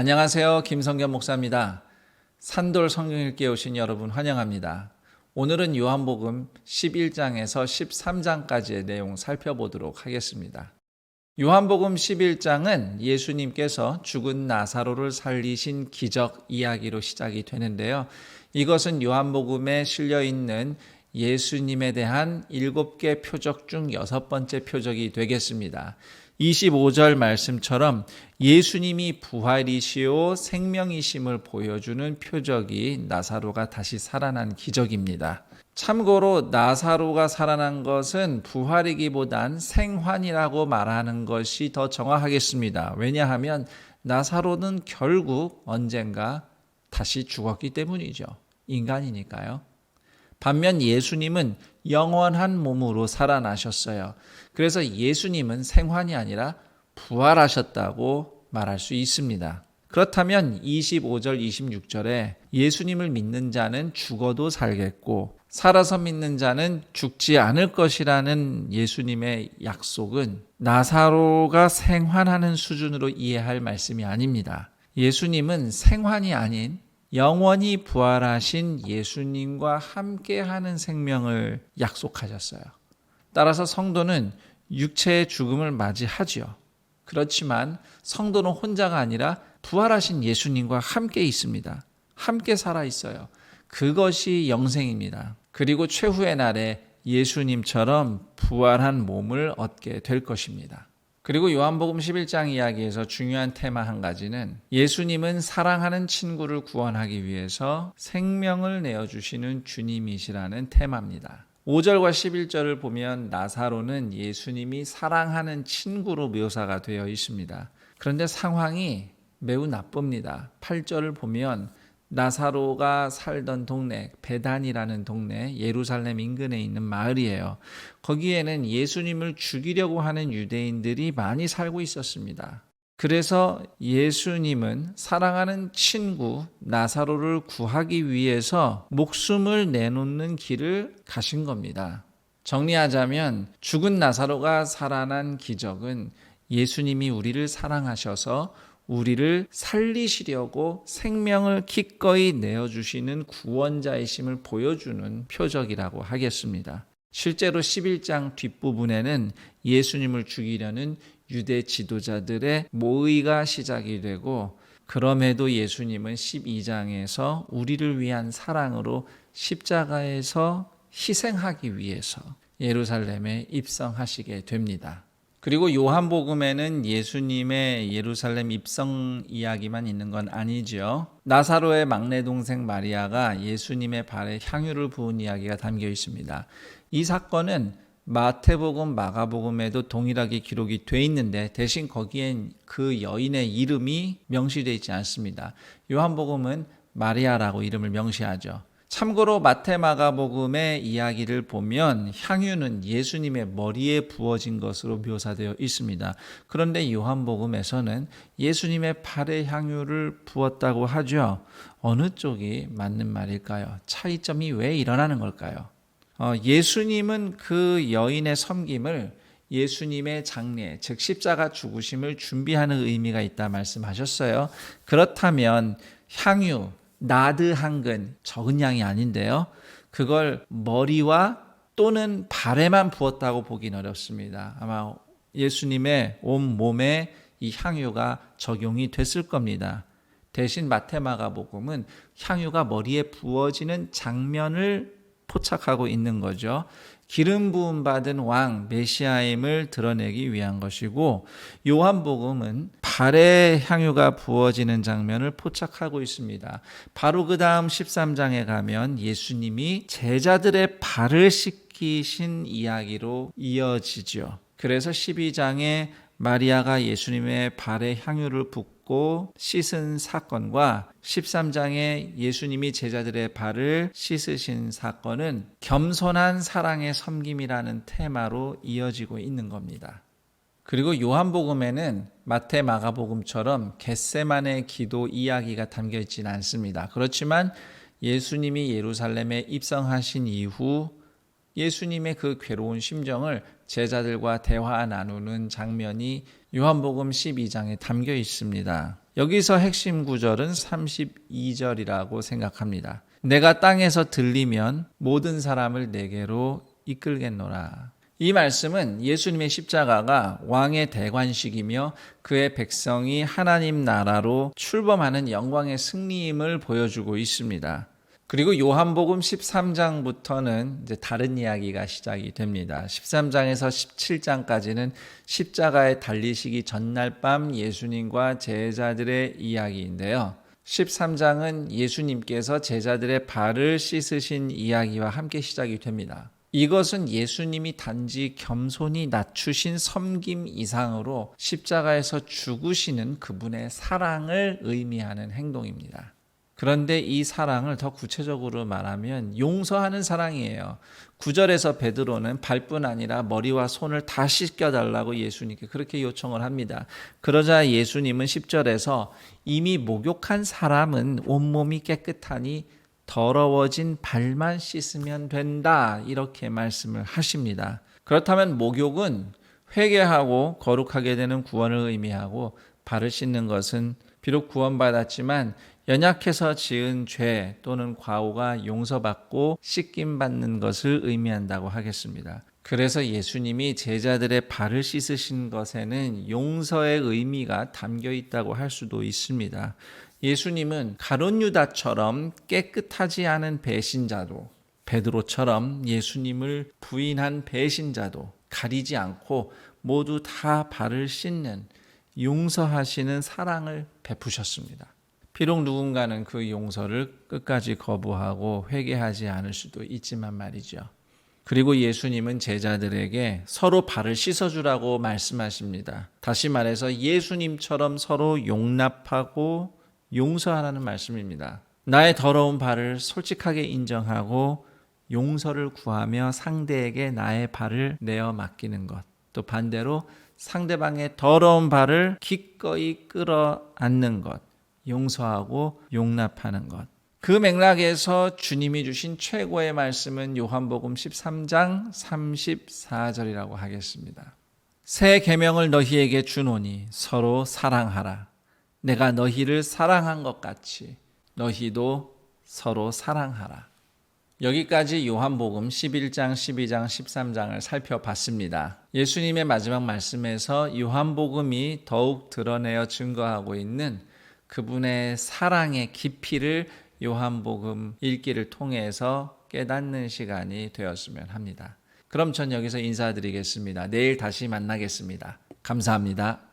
안녕하세요. 김성겸 목사입니다. 산돌 성경 읽기에 오신 여러분 환영합니다. 오늘은 요한복음 11장에서 13장까지의 내용 살펴보도록 하겠습니다. 요한복음 11장은 예수님께서 죽은 나사로를 살리신 기적 이야기로 시작이 되는데요. 이것은 요한복음에 실려있는 예수님에 대한 7개 표적 중 6번째 표적이 되겠습니다. 25절 말씀처럼 예수님이 부활이시오 생명이심을 보여주는 표적이 나사로가 다시 살아난 기적입니다. 참고로 나사로가 살아난 것은 부활이기보단 생환이라고 말하는 것이 더 정확하겠습니다. 왜냐하면 나사로는 결국 언젠가 다시 죽었기 때문이죠. 인간이니까요. 반면 예수님은 영원한 몸으로 살아나셨어요. 그래서 예수님은 생환이 아니라 부활하셨다고 말할 수 있습니다. 그렇다면 25절, 26절에 예수님을 믿는 자는 죽어도 살겠고 살아서 믿는 자는 죽지 않을 것이라는 예수님의 약속은 나사로가 생환하는 수준으로 이해할 말씀이 아닙니다. 예수님은 생환이 아닌 영원히 부활하신 예수님과 함께하는 생명을 약속하셨어요. 따라서 성도는 육체의 죽음을 맞이하죠. 그렇지만 성도는 혼자가 아니라 부활하신 예수님과 함께 있습니다. 함께 살아 있어요. 그것이 영생입니다. 그리고 최후의 날에 예수님처럼 부활한 몸을 얻게 될 것입니다. 그리고 요한복음 11장 이야기에서 중요한 테마 한 가지는 예수님은 사랑하는 친구를 구원하기 위해서 생명을 내어주시는 주님이시라는 테마입니다. 5절과 11절을 보면 나사로는 예수님이 사랑하는 친구로 묘사가 되어 있습니다. 그런데 상황이 매우 나쁩니다. 8절을 보면 나사로가 살던 동네 베단이라는 동네 예루살렘 인근에 있는 마을이에요. 거기에는 예수님을 죽이려고 하는 유대인들이 많이 살고 있었습니다. 그래서 예수님은 사랑하는 친구 나사로를 구하기 위해서 목숨을 내놓는 길을 가신 겁니다. 정리하자면 죽은 나사로가 살아난 기적은 예수님이 우리를 사랑하셔서 우리를 살리시려고 생명을 기꺼이 내어주시는 구원자이심을 보여주는 표적이라고 하겠습니다. 실제로 11장 뒷부분에는 예수님을 죽이려는 유대 지도자들의 모의가 시작이 되고 그럼에도 예수님은 12장에서 우리를 위한 사랑으로 십자가에서 희생하기 위해서 예루살렘에 입성하시게 됩니다. 그리고 요한복음에는 예수님의 예루살렘 입성 이야기만 있는 건 아니죠. 나사로의 막내 동생 마리아가 예수님의 발에 향유를 부은 이야기가 담겨 있습니다. 이 사건은 마태복음, 마가복음에도 동일하게 기록이 돼 있는데 대신 거기엔 그 여인의 이름이 명시되어 있지 않습니다. 요한복음은 마리아라고 이름을 명시하죠. 참고로 마태, 마가복음의 이야기를 보면 향유는 예수님의 머리에 부어진 것으로 묘사되어 있습니다. 그런데 요한복음에서는 예수님의 발에 향유를 부었다고 하죠. 어느 쪽이 맞는 말일까요? 차이점이 왜 일어나는 걸까요? 예수님은 그 여인의 섬김을 예수님의 장례, 즉 십자가 죽으심을 준비하는 의미가 있다 말씀하셨어요. 그렇다면 향유, 나드 한 근, 적은 양이 아닌데요. 그걸 머리와 또는 발에만 부었다고 보긴 어렵습니다. 아마 예수님의 온 몸에 이 향유가 적용이 됐을 겁니다. 대신 마태, 마가복음은 향유가 머리에 부어지는 장면을 포착하고 있는 거죠. 기름 부음 받은 왕 메시아임을 드러내기 위한 것이고 요한복음은 발에 향유가 부어지는 장면을 포착하고 있습니다. 바로 그 다음 13장에 가면 예수님이 제자들의 발을 씻기신 이야기로 이어지죠. 그래서 12장에 마리아가 예수님의 발에 향유를 붓고 씻은 사건과 13장에 예수님이 제자들의 발을 씻으신 사건은 겸손한 사랑의 섬김이라는 테마로 이어지고 있는 겁니다. 그리고 요한복음에는 마태, 마가복음처럼 겟세마네 기도 이야기가 담겨 있지는 않습니다. 그렇지만 예수님이 예루살렘에 입성하신 이후 예수님의 그 괴로운 심정을 제자들과 대화 나누는 장면이 요한복음 12장에 담겨 있습니다. 여기서 핵심 구절은 32절이라고 생각합니다. 내가 땅에서 들리면 모든 사람을 내게로 이끌겠노라. 이 말씀은 예수님의 십자가가 왕의 대관식이며 그의 백성이 하나님 나라로 출범하는 영광의 승리임을 보여주고 있습니다. 그리고 요한복음 13장부터는 이제 다른 이야기가 시작이 됩니다. 13장에서 17장까지는 십자가에 달리시기 전날 밤 예수님과 제자들의 이야기인데요. 13장은 예수님께서 제자들의 발을 씻으신 이야기와 함께 시작이 됩니다. 이것은 예수님이 단지 겸손히 낮추신 섬김 이상으로 십자가에서 죽으시는 그분의 사랑을 의미하는 행동입니다. 그런데 이 사랑을 더 구체적으로 말하면 용서하는 사랑이에요. 9절에서 베드로는 발뿐 아니라 머리와 손을 다 씻겨달라고 예수님께 그렇게 요청을 합니다. 그러자 예수님은 10절에서 이미 목욕한 사람은 온몸이 깨끗하니 더러워진 발만 씻으면 된다, 이렇게 말씀을 하십니다. 그렇다면 목욕은 회개하고 거룩하게 되는 구원을 의미하고 발을 씻는 것은 비록 구원받았지만 연약해서 지은 죄 또는 과오가 용서받고 씻김받는 것을 의미한다고 하겠습니다. 그래서 예수님이 제자들의 발을 씻으신 것에는 용서의 의미가 담겨 있다고 할 수도 있습니다. 예수님은 가룟 유다처럼 깨끗하지 않은 배신자도, 베드로처럼 예수님을 부인한 배신자도 가리지 않고 모두 다 발을 씻는 용서하시는 사랑을 베푸셨습니다. 비록 누군가는 그 용서를 끝까지 거부하고 회개하지 않을 수도 있지만 말이죠. 그리고 예수님은 제자들에게 서로 발을 씻어주라고 말씀하십니다. 다시 말해서 예수님처럼 서로 용납하고 용서하라는 말씀입니다. 나의 더러운 발을 솔직하게 인정하고 용서를 구하며 상대에게 나의 발을 내어 맡기는 것. 또 반대로 상대방의 더러운 발을 기꺼이 끌어안는 것. 용서하고 용납하는 것. 그 맥락에서 주님이 주신 최고의 말씀은 요한복음 13장 34절이라고 하겠습니다. 새 계명을 너희에게 주노니 서로 사랑하라. 내가 너희를 사랑한 것 같이 너희도 서로 사랑하라. 여기까지 요한복음 11장, 12장, 13장을 살펴봤습니다. 예수님의 마지막 말씀에서 요한복음이 더욱 드러내어 증거하고 있는 그분의 사랑의 깊이를 요한복음 읽기를 통해서 깨닫는 시간이 되었으면 합니다. 그럼 전 여기서 인사드리겠습니다. 내일 다시 만나겠습니다. 감사합니다.